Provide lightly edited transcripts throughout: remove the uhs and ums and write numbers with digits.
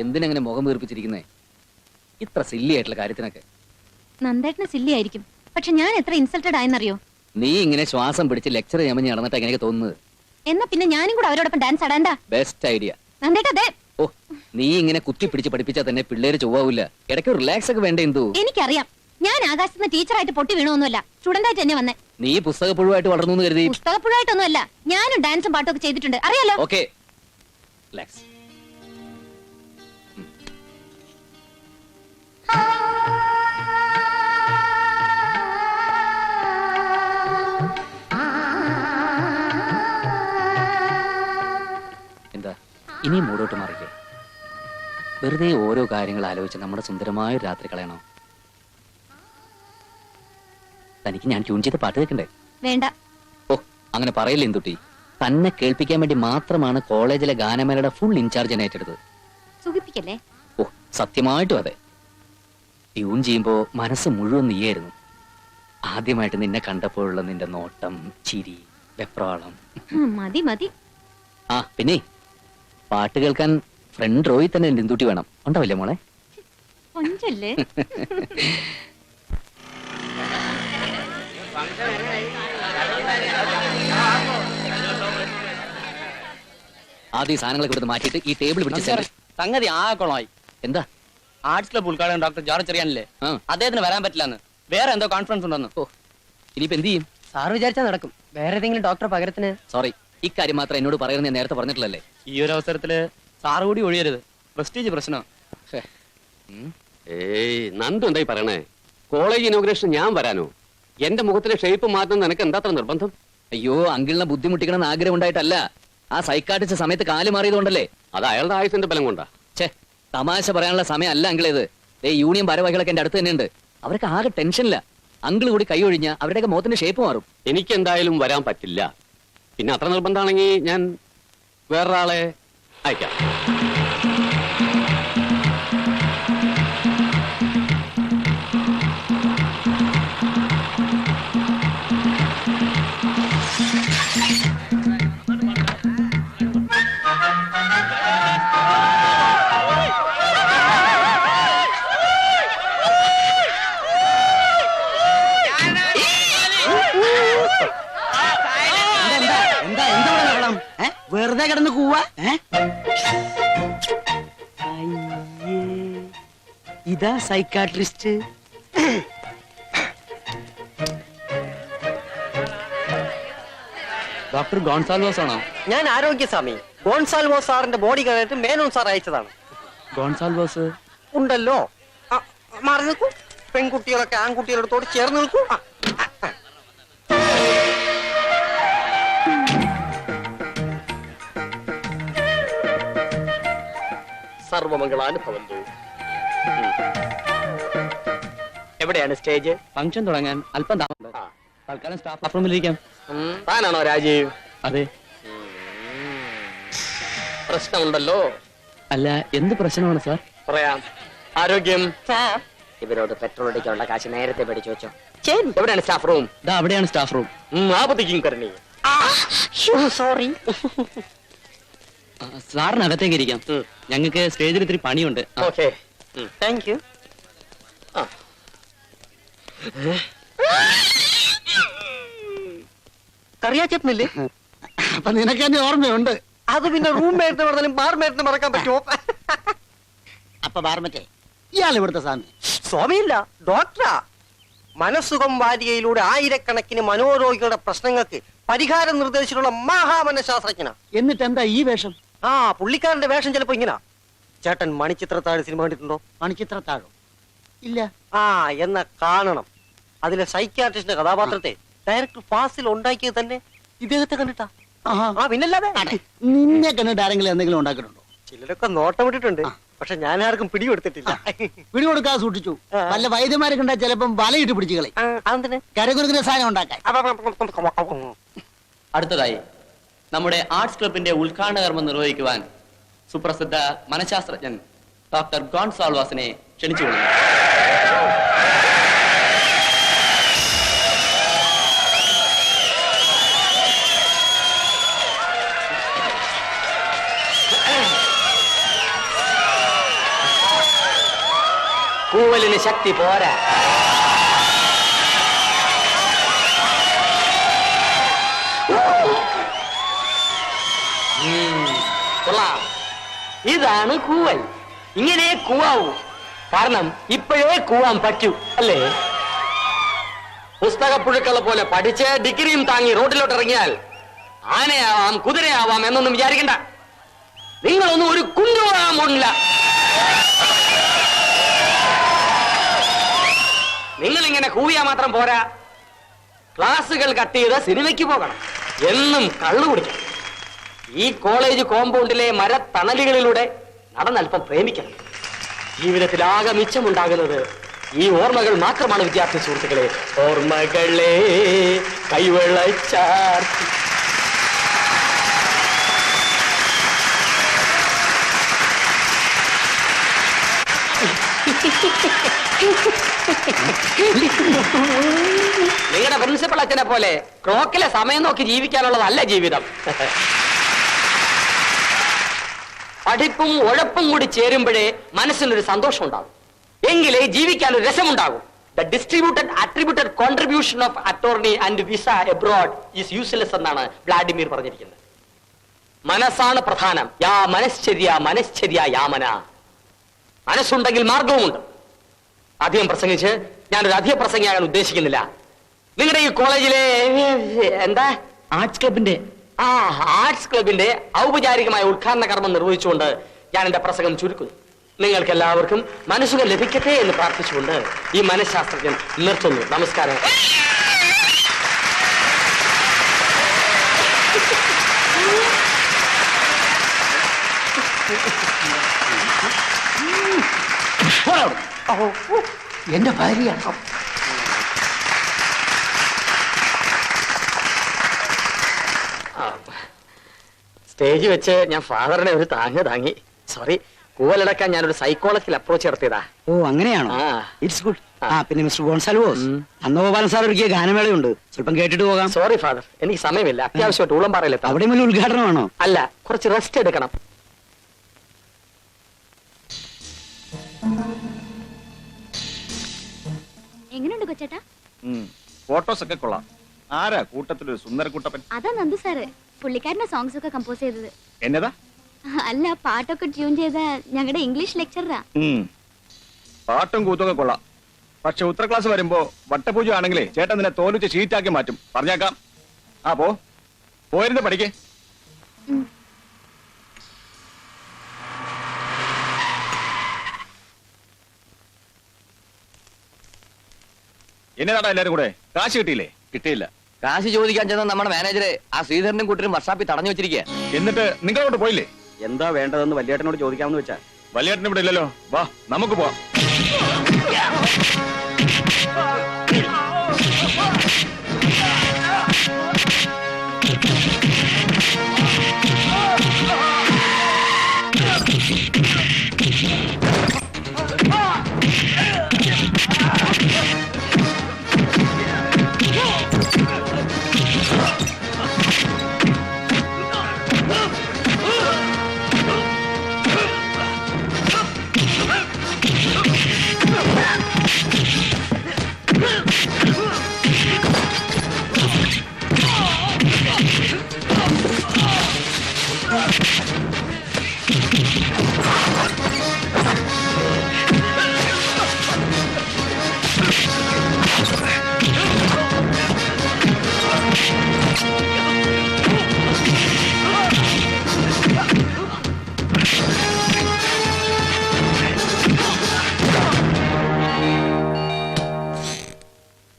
എന്തിനങ്ങനെ മുഖം വീർപ്പിച്ചിരിക്കുന്നേ? ഇത്ര സില്ലി ആയിട്ടുള്ള കാര്യത്തിനൊക്കെ. നന്ദേട്ടന് സില്ലി ആയിരിക്കും, പക്ഷെ ഞാൻ എത്ര ഇൻസൾട്ടഡ് ആയെന്നറിയോ? നീ ഇങ്ങനെ ശ്വാസം പിടിച്ച് ലെക്ചർ ഞമഞ്ഞ് നടന്നിട്ട് എങ്ങനെയൊക്കെ തോന്നുന്നത്? എന്നാ പിന്നെ ഞാനും കൂടെ അവരോടൊപ്പം ഡാൻസ് ആടാണ്ടാ? Best idea. നന്ദേട്ട അതെ. ഓ, നീ ഇങ്ങനെ കുത്തി പിടിച്ച് പഠിപ്പിച്ചാൽ തന്നെ പിള്ളേര് ചൊവ്വാവില്ല. ഇടയ്ക്ക് റിലാക്സ് ഒക്കെ വേണ്ടേ? എന്തു? എനിക്കറിയാം, ഞാൻ ആകാശത്ത് ടീച്ചറായിട്ട് പൊട്ടി വീണൊന്നുമല്ല, സ്റ്റുഡന്റ് ആയിട്ട് തന്നെ വന്നേ. നീ പുസ്തകപ്പുഴുവായിട്ട് വളർന്നു കരുതി? പുസ്തകപ്പുഴായിട്ടൊന്നുമല്ല, ഞാനും ഡാൻസും പാട്ടും ഒക്കെ ചെയ്തിട്ടുണ്ട്, അറിയാലോ. Okay, relax. എന്താ ഇനി മൂടോട്ട് മാറിക്കേ? വെറുതെ ഓരോ കാര്യങ്ങൾ ആലോചിച്ച് നമ്മുടെ സുന്ദരമായ ഒരു രാത്രി കളയണോ? തനിക്ക് ഞാൻ ട്യൂൺ ചെയ്ത് പാട്ട് കേൾക്കണ്ടേ? വേണ്ട. ഓ, അങ്ങനെ പറയില്ല എന്തുട്ടി. തന്നെ കേൾപ്പിക്കാൻ വേണ്ടി മാത്രമാണ് കോളേജിലെ ഗാനമേളയുടെ ഫുൾ ഇൻചാർജ് ഞാൻ ഏറ്റെടുത്തത്. സുഖിപ്പിക്കല്ലേ? ഓ, സത്യമായിട്ടും അതെ. ട്യൂൺ ചെയ്യുമ്പോ മനസ്സ് മുഴുവൻ നീയായിരുന്നു. ആദ്യമായിട്ട് നിന്നെ കണ്ടപ്പോഴുള്ള നിന്റെ നോട്ടം, ചിരി, വെപ്രാളം. മതി മതി. ആ പിന്നെ പാട്ട് കേൾക്കാൻ ഫ്രണ്ട് റോയിൽ തന്നെ എന്തുട്ടി വേണം, ഉണ്ടാവില്ലേ മോളെ? കൊഞ്ചല്ലേ? ആദ്യം സാധനങ്ങളൊക്കെ ഇവിടുന്ന് മാറ്റിയിട്ട് ഈ ടേബിൾ പിടിച്ച് സംഗതി ആകോളമായി. എന്താ? ആർട്സ് ക്ലബ് ഉദ്ഘാടനം ഡോക്ടർ ജോർജ് അറിയാനില്ലേ? അദ്ദേഹത്തിന് വരാൻ പറ്റില്ലെന്ന്, വേറെ എന്തോ കോൺഫറൻസ് ഉണ്ടെന്ന്. ഓ, ഇനിയിപ്പോ എന്ത് ചെയ്യും? സാർ വിചാരിച്ചാൽ നടക്കും. വേറെ ഏതെങ്കിലും ഡോക്ടർ പകരത്തിന്. സോറി, ഇക്കാര്യം മാത്രം എന്നോട് പറയുന്നത് ഞാൻ നേരത്തെ പറഞ്ഞിട്ടില്ലല്ലേ? ഈ ഒരു അവസരത്തില് സാറ് കൂടി ഒഴിയരുത്, പ്രസ്റ്റീജ് പ്രശ്നം. ഏയ് നന്ദു എന്തായി പറയണേ? കോളേജ് ഇനോഗ്രേഷൻ ഞാൻ വരാനോ? എന്റെ മുഖത്തിലെ ഷേപ്പ് മാറ്റുന്ന നിനക്ക് എന്താ അത്ര നിർബന്ധം? അയ്യോ, അങ്കിളിനെ ബുദ്ധിമുട്ടിക്കണമെന്ന് ആഗ്രഹം ഉണ്ടായിട്ടല്ല, ആ സൈക്കാട്രിസ്റ്റ് സമയത്ത് കാല് മാറിയതുകൊണ്ടല്ലേ. അത് അയാളുടെ ആയുസിന്റെ ബലം കൊണ്ടാ. ഛേ, തമാശ പറയാനുള്ള സമയം അല്ല അങ്കിളേത്. യൂണിയൻ ഭാരവാഹികളൊക്കെ എന്റെ അടുത്ത് തന്നെയുണ്ട്. അവരൊക്കെ ആകെ ടെൻഷനില്ല. അങ്കിൾ കൂടി കൈ ഒഴിഞ്ഞ അവരുടെയൊക്കെ മുഖത്തിന്റെ ഷേപ്പ് മാറും. എനിക്ക് എന്തായാലും വരാൻ പറ്റില്ല. പിന്നെ അത്ര നിർബന്ധമാണെങ്കിൽ ഞാൻ വേറൊരാളെ അയക്കാം. വെറുതെ കിടന്ന് കൂവാ? ഇതാ സൈക്കാട്രിസ്റ്റ്. ഡോക്ടർ ഗോൺസാൽവോസ് ആണോ? ഞാൻ ആരോഗ്യസ്വാമി. ഗോൺസാൽവോസ് സാറിന്റെ ബോഡി കഴിഞ്ഞിട്ട് മേനോൻ സാർ അയച്ചതാണ്. ഗോൺസാൽവോസ് ഉണ്ടല്ലോ. മാറി നിൽക്കൂ. പെൺകുട്ടികളൊക്കെ ആൺകുട്ടികളോട് ചേർന്ന് നിൽക്കൂ. സർവമംഗളാനുഭവന്തു. എവിടെയാണ് സ്റ്റേജ്? ഫംഗ്ഷൻ തുടങ്ങാൻ അല്പം തൽക്കാലം സ്റ്റാഫ് റൂമിലിരിക്കാം. താനാണോ രാജീവ്? അതെ. പ്രശ്നമുണ്ടല്ലോ. അല്ല, എന്ത് പ്രശ്നമാണ് സാർ? പറയാം. ആരോഗ്യം. ഇവരോട് പെട്രോൾ അടിക്കാനുള്ള കാശ് നേരത്തെ പഠിച്ചു വെച്ചോ. എവിടെയാണ് സ്റ്റാഫ് റൂം? അവിടെയാണ് സ്റ്റാഫ് റൂം. ആപത്തിക്കും കരണി. സോറി. സാറിനകത്തേക്ക് ഇരിക്കാം. ഞങ്ങൾക്ക് സ്റ്റേജിൽ ഇത്തിരി പണിയുണ്ട്. Okay, thank you. കറിയാച്ചേട്ടനില്ലേ? അപ്പൊ നിനക്ക് എന്നെ ഓർമ്മയുണ്ട്. അത് പിന്നെ റൂം മേറ്റ് പറഞ്ഞാലും ബാർ മേറ്റിന് മറക്കാൻ പറ്റുമോ? അപ്പൊ ബാർമറ്റേ ഇയാൾ ഇവിടുത്തെ സ്വാമി? സ്വാമിയില്ല, ഡോക്ടറാ. മനസ്സുഖം വാരികയിലൂടെ ആയിരക്കണക്കിന് മനോരോഗികളുടെ പ്രശ്നങ്ങൾക്ക് പരിഹാരം നിർദ്ദേശിച്ചിട്ടുള്ള മഹാമനഃശാസ്ത്രജ്ഞനാ. എന്നിട്ട് എന്താ ഈ വേഷം? പുള്ളിക്കാരന്റെ വേഷം ചിലപ്പോ ഇങ്ങനെ. ചേട്ടൻ മണിച്ചിത്രത്താഴ് സിനിമ കണ്ടിട്ടുണ്ടോ? മണിച്ചിത്രത്താഴോ? ഇല്ല. എന്ന കാണണം. അതിലെ സൈക്യാട്രിസ്റ്റിന്റെ കഥാപാത്രത്തെ ഡയറക്ടർ ഫാസിൽ ഉണ്ടാക്കിയത് തന്നെ ഇദ്ദേഹത്തെ കണ്ടിട്ടാ. പിന്നല്ലാതെ നിന്നെ കണ്ടിട്ട് ആരെങ്കിലും എന്തെങ്കിലും ഉണ്ടാക്കിയിട്ടുണ്ടോ? ചിലരൊക്കെ നോട്ടം വിട്ടിട്ടുണ്ട്, പക്ഷെ ഞാൻ ആർക്കും പിടികൊടുത്തിട്ടില്ല. പിടികൊടുക്കാതെ സൂക്ഷിച്ചു. വല്ല വൈദ്യന്മാരെ കണ്ടാൽ ചിലപ്പം വലയിട്ട് പിടിച്ചു കളി. കരകുരുക്കുന്ന സാധനം ഉണ്ടാക്കാൻ. അടുത്തതായി നമ്മുടെ ആർട്സ് ക്ലബിന്റെ ഉദ്ഘാടന കർമ്മം നിർവഹിക്കുവാൻ സുപ്രസിദ്ധ മനഃശാസ്ത്രജ്ഞൻ ഡോക്ടർ ഗോൺസാൽവാസിനെ ക്ഷണിച്ചുകൊള്ളുന്നു. കൂവലിന് ശക്തി പോരാ. കൊള്ളാം. ഇതാണ് കൂവൽ. ഇങ്ങനെ കൂവാവൂ. കാരണം ഇപ്പോഴേ കൂവാൻ പറ്റൂ, അല്ലേ? പുസ്തകപ്പുഴുക്കളെ പോലെ പഠിച്ച് ഡിഗ്രിയും താങ്ങി റോഡിലോട്ട് ഇറങ്ങിയാൽ ആനയാവാം, കുതിരയാവാം എന്നൊന്നും വിചാരിക്കണ്ട. നിങ്ങളൊന്നും ഒരു കുഞ്ഞുവാൻ പോണില്ല. നിങ്ങളിങ്ങനെ കൂവിയാ മാത്രം പോരാ. ക്ലാസുകൾ കട്ട് ചെയ്ത് സിനിമയ്ക്ക് പോകണം. എന്നും കള്ളു കുടിക്കണം. ഈ കോളേജ് കോമ്പൗണ്ടിലെ മരത്തണലുകളിലൂടെ നടന്നൽപ്പം പ്രേമിക്കണം. ജീവിതത്തിലാകെ മിച്ചമുണ്ടാകുന്നത് ഈ ഓർമ്മകൾ മാത്രമാണ് വിദ്യാർത്ഥി സുഹൃത്തുക്കളെ. ഓർമ്മകളെ കൈവെള്ളച്ചാർത്തി. നിങ്ങളുടെ പ്രിൻസിപ്പൽ അച്ഛനെ പോലെ ക്ലോക്കിലെ സമയം നോക്കി ജീവിക്കാനുള്ളതല്ല ജീവിതം. പഠിപ്പും ഉഴപ്പും കൂടി ചേരുമ്പോഴേ മനസ്സിനൊരു സന്തോഷം ഉണ്ടാകും. എങ്കിലേ ജീവിക്കാൻ ഒരു രസമുണ്ടാകും. The distributed attributed contribution of attorney and visa abroad is useless എന്നാണ് വ്ളാഡിമിർ പറഞ്ഞിരിക്കുന്നത്. മനസ്സാണ് പ്രധാനം. യാ മനശ്ചര്യ യാമന. മനസ്സുണ്ടെങ്കിൽ മാർഗവുമുണ്ട്. അധികം പ്രസംഗിച്ച് ഞാനൊരു അധിക പ്രസംഗിയാകാൻ ഉദ്ദേശിക്കുന്നില്ല. നിങ്ങളുടെ ഈ കോളേജിലെ എന്താ ആർട്സ് ക്ലബിന്റെ ഔപചാരികമായ ഉദ്ഘാടന കർമ്മം നിർവഹിച്ചുകൊണ്ട് ഞാൻ എന്റെ പ്രസംഗം ചുരുക്കുന്നു. നിങ്ങൾക്ക് എല്ലാവർക്കും മനസ്സുകൾ ലഭിക്കട്ടെ എന്ന് പ്രാർത്ഥിച്ചുകൊണ്ട് ഈ മനഃശാസ്ത്രജ്ഞൻ നിർത്തുന്നു. നമസ്കാരം. എന്റെ ഭാര്യയാണ്. സ്റ്റേജ് വെച്ച് ഞാൻ ഫാദറിനെ ഒരു താങ്ങി. സോറി, കൂവലടക്കാൻ ഞാനൊരു സൈക്കോളജിക്കൽ അപ്രോച്ച് നടത്തിയതാ. ഓ അങ്ങനെയാണോ? It's good. പിന്നെ മിസ്റ്റർ ഗോൺസാൽവോസ്, നന്ദഗോപാലൻ സാർ ഒരുക്കിയ ഗാനമേളയുണ്ട്, സ്വല്പം കേട്ടിട്ട് പോകാം. സോറി ഫാദർ, എനിക്ക് സമയമില്ല. അത്യാവശ്യമായിട്ട് ഊളംപാറയിലെത്താം. അവിടെ വലിയ ഉദ്ഘാടനമാണോ? അല്ല, കുറച്ച് റെസ്റ്റ് എടുക്കണം. എങ്ങനെയുണ്ട് കൊച്ചേട്ടാ? ഫോട്ടോസ് ഒക്കെ കൊള്ളാം. ആരാ കൂട്ടത്തിലൊരു സുന്ദരക്കുട്ടപ്പൻ? അതാ നന്ദു സാറ്. പുള്ളിക്കാരന്റെ സോങ്സ് ഒക്കെ കമ്പോസ് ചെയ്തത്. എന്നതാ? അല്ല, പാട്ടൊക്കെ ട്യൂൺ ചെയ്ത ഞങ്ങളുടെ ഇംഗ്ലീഷ് ലെക്ചറാ. പാട്ടും കൂത്തൊക്കെ കൊള്ളാം. പക്ഷെ ഉത്തര ക്ലാസ് വരുമ്പോ വട്ടപൂജ ആണെങ്കിലേ ചേട്ടൻ നിന്നെ തോലുച്ച് ഷീറ്റാക്കി മാറ്റും. പറഞ്ഞേക്കാം. ആ പോയിരുന്ന് പഠിക്കേ. എന്നതാടാ എല്ലാരും കൂടെ? കാശ് കിട്ടിയില്ലേ? കിട്ടിയില്ല. കാശ് ചോദിക്കാൻ ചെന്ന നമ്മുടെ മാനേജറെ ആ ശ്രീധരനും കൂട്ടരും വർഷാപ്പിൽ തടഞ്ഞു വെച്ചിരിക്കുക. എന്നിട്ട് നിങ്ങളോട്ട് പോയില്ലേ? എന്താ വേണ്ടതെന്ന് വലിയേട്ടനോട് ചോദിക്കാമെന്ന് വെച്ചാ. വലിയേട്ടൻ ഇവിടെ ഇല്ലല്ലോ. വാ നമുക്ക് പോവാം.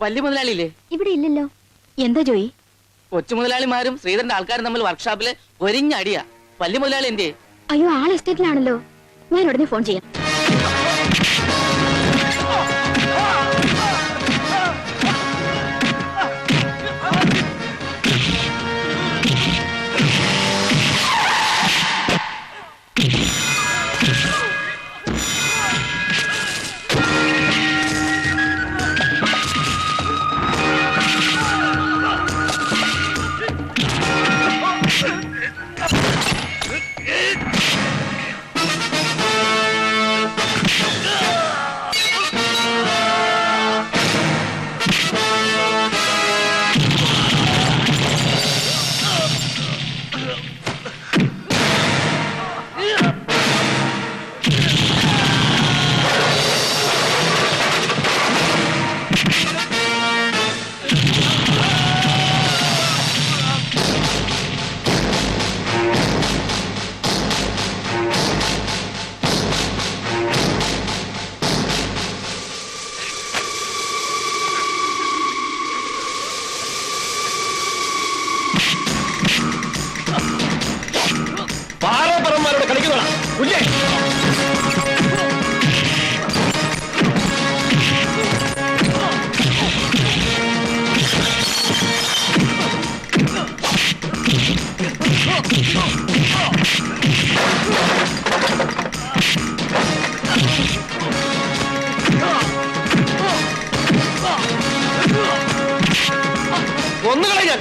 വലിയ മുതലാളിയില്ലേ? ഇവിടെ ഇല്ലല്ലോ. എന്താ ജോയി? കൊച്ചു മുതലാളിമാരും ശ്രീധരന്റെ ആൾക്കാരും തമ്മിൽ വർക്ക്ഷോപ്പില് ഒരിഞ്ഞടിയാ. വലിയ മുതലാളി എന്തേ? അയ്യോ, ആൾ എസ്റ്റേറ്റിലാണല്ലോ. ഞാൻ ഉടനെ ഫോൺ ചെയ്യാം. പാറപ്പറന്മാരോട് കളിക്കുന്നതാണ് കുഞ്ഞേ. ഒന്നുകളെ ഞാൻ